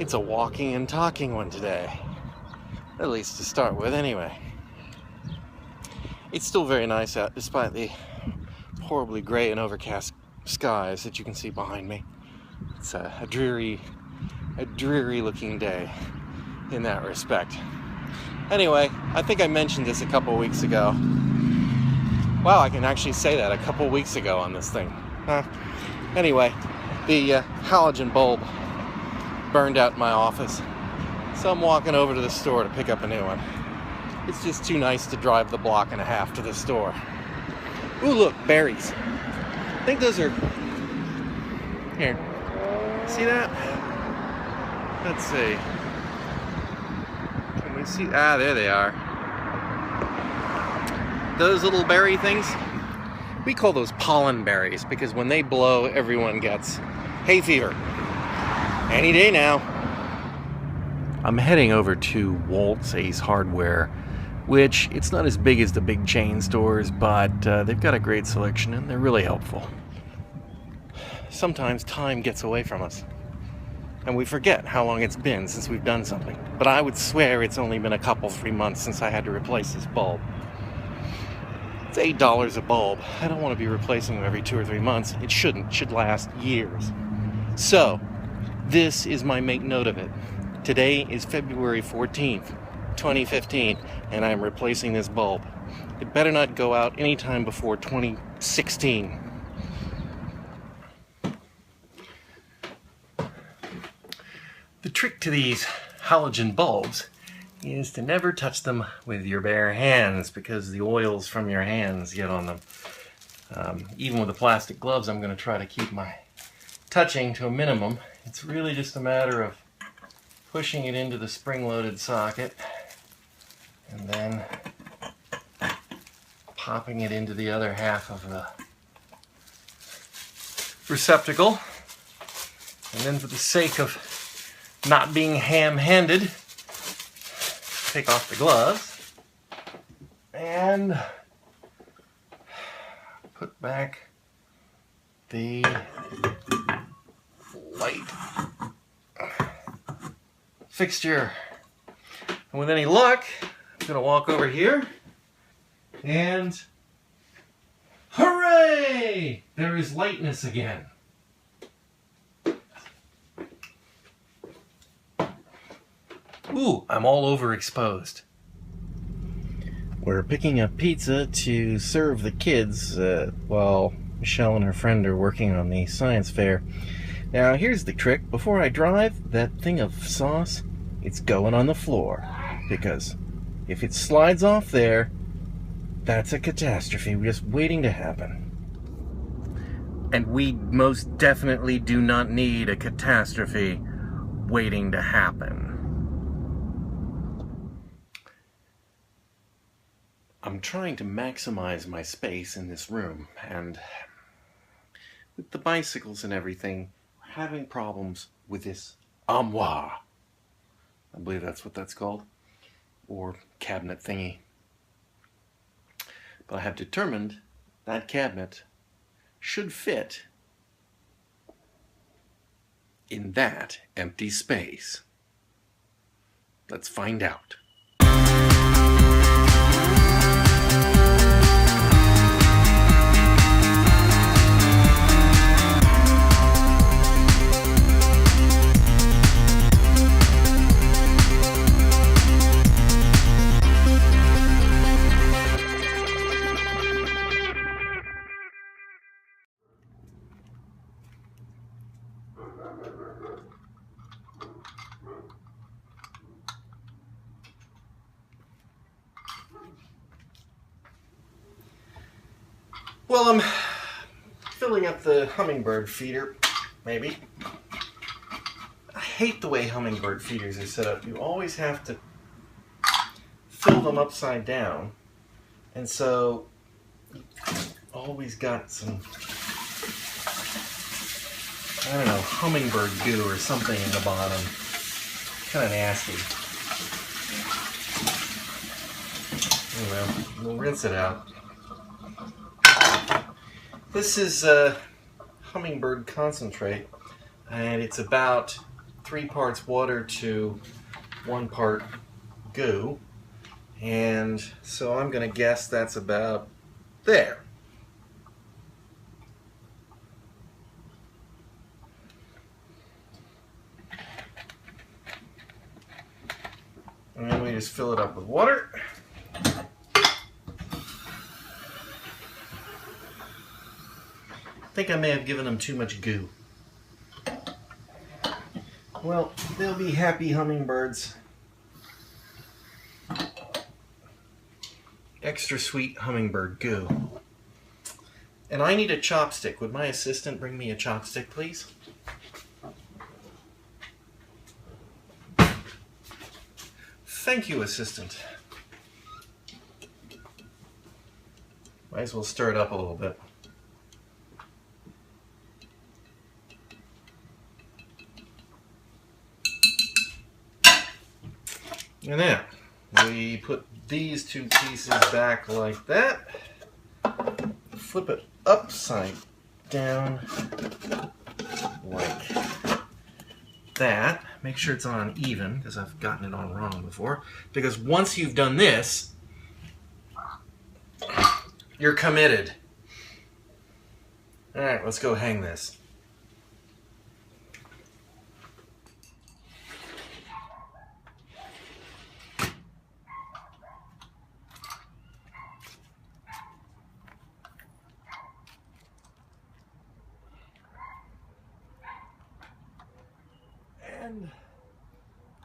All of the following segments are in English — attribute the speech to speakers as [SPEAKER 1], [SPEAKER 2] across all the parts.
[SPEAKER 1] It's a walking and talking one today. At least to start with, anyway. It's still very nice out, despite the horribly gray and overcast skies that you can see behind me. It's a dreary looking day in that respect. Anyway, I think I mentioned this a couple weeks ago. Wow, I can actually say that, a couple weeks ago on this thing. Anyway, the halogen bulb burned out in my office, so I'm walking over to the store to pick up a new one. It's just too nice to drive the block and a half to the store. Ooh, look, berries. I think those are... Here. See that? Let's see. Can we see? Ah, there they are. Those little berry things, we call those pollen berries because when they blow, everyone gets hay fever. Any day now. I'm heading over to Walt's Ace Hardware, which it's not as big as the big chain stores, but they've got a great selection and they're really helpful. Sometimes time gets away from us and we forget how long it's been since we've done something. But I would swear it's only been a couple, 3 months since I had to replace this bulb. It's $8 a bulb. I don't want to be replacing them every 2 or 3 months. It shouldn't. It should last years. So, this is my make note of it. Today is February 14th, 2015, and I'm replacing this bulb. It better not go out anytime before 2016. The trick to these halogen bulbs is to never touch them with your bare hands because the oils from your hands get on them. Even with the plastic gloves, I'm going to try to keep my touching to a minimum. It's really just a matter of pushing it into the spring-loaded socket and then popping it into the other half of the receptacle. And then for the sake of not being ham-handed, take off the gloves and put back the light fixture. And with any luck, I'm going to walk over here and hooray! There is lightness again. Ooh, I'm all overexposed. We're picking up pizza to serve the kids while Michelle and her friend are working on the science fair. Now, here's the trick. Before I drive, that thing of sauce, it's going on the floor. Because if it slides off there, that's a catastrophe just waiting to happen. And we most definitely do not need a catastrophe waiting to happen. I'm trying to maximize my space in this room, and with the bicycles and everything, we're having problems with this armoire. I believe that's what that's called, or cabinet thingy. But I have determined that cabinet should fit in that empty space. Let's find out. Well, I'm filling up the hummingbird feeder, maybe. I hate the way hummingbird feeders are set up. You always have to fill them upside down, and so you've always got some, I don't know, hummingbird goo or something in the bottom. Kind of nasty. Anyway, we'll rinse it out. This is hummingbird concentrate, and it's about 3 parts water to 1 part goo. And so I'm going to guess that's about there. And then we just fill it up with water. I think I may have given them too much goo. Well, they'll be happy hummingbirds. Extra sweet hummingbird goo. And I need a chopstick. Would my assistant bring me a chopstick, please? Thank you, assistant. Might as well stir it up a little bit. And now, we put these 2 pieces back like that. Flip it upside down like that. Make sure it's on even, because I've gotten it on wrong before. Because once you've done this, you're committed. Alright, let's go hang this.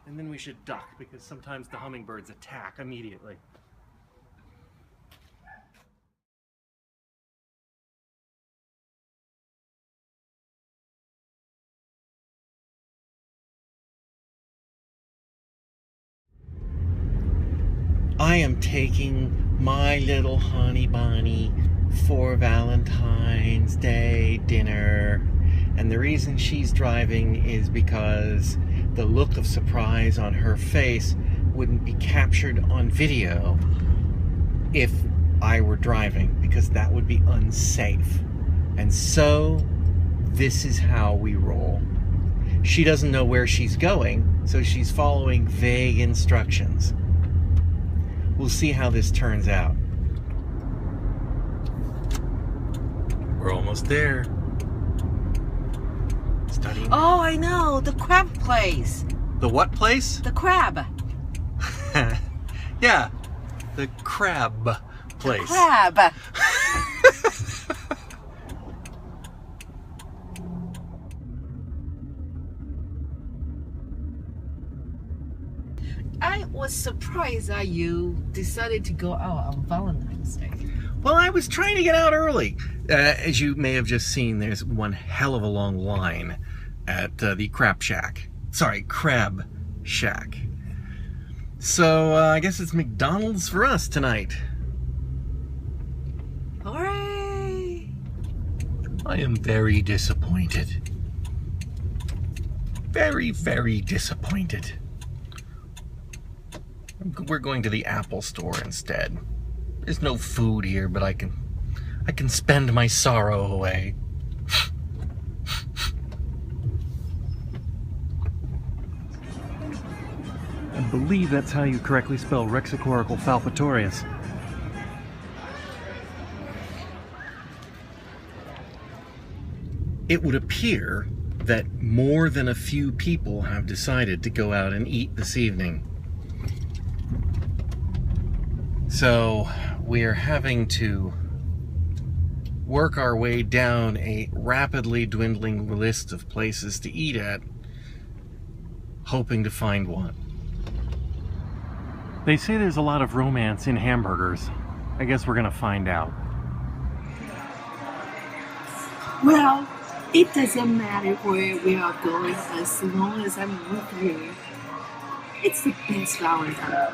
[SPEAKER 1] And then we should duck, because sometimes the hummingbirds attack immediately. I am taking my little honey bunny for Valentine's Day dinner. And the reason she's driving is because the look of surprise on her face wouldn't be captured on video if I were driving, because that would be unsafe. And so this is how we roll. She doesn't know where she's going, so she's following vague instructions. We'll see how this turns out. We're almost there. Studying.
[SPEAKER 2] Oh, I know, the crab place.
[SPEAKER 1] The what place?
[SPEAKER 2] The crab.
[SPEAKER 1] Yeah, the crab place.
[SPEAKER 2] The crab. I was surprised that you decided to go out on Valentine's Day.
[SPEAKER 1] Well, I was trying to get out early. As you may have just seen, there's one hell of a long line at the Crab Shack. Sorry, Crab Shack. So I guess it's McDonald's for us tonight.
[SPEAKER 2] Hooray!
[SPEAKER 1] I am very disappointed. Very, very disappointed. We're going to the Apple store instead. There's no food here, but I can spend my sorrow away. I believe that's how you correctly spell Rexicorical falcipatorius. It would appear that more than a few people have decided to go out and eat this evening. So we're having to work our way down a rapidly dwindling list of places to eat at, hoping to find one. They say there's a lot of romance in hamburgers. I guess we're gonna find out.
[SPEAKER 2] Well, it doesn't matter where we are going as long as I'm with you. It's the best Valentine.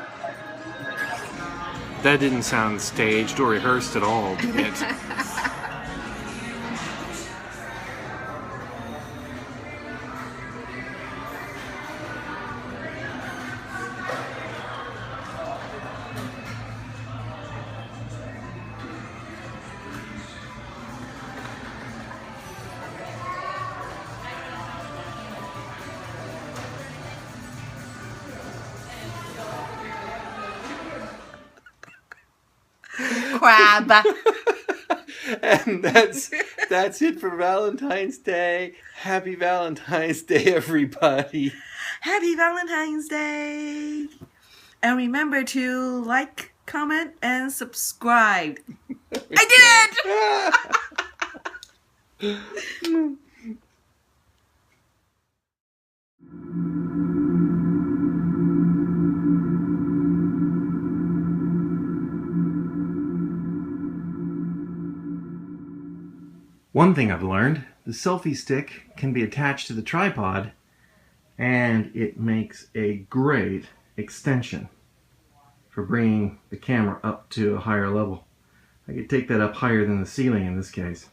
[SPEAKER 1] That didn't sound staged or rehearsed at all, did it?
[SPEAKER 2] crab.
[SPEAKER 1] And that's it for Valentine's Day. Happy Valentine's Day, everybody.
[SPEAKER 2] Happy Valentine's Day. And remember to like, comment, and subscribe. I did it!
[SPEAKER 1] One thing I've learned, the selfie stick can be attached to the tripod and it makes a great extension for bringing the camera up to a higher level. I could take that up higher than the ceiling in this case.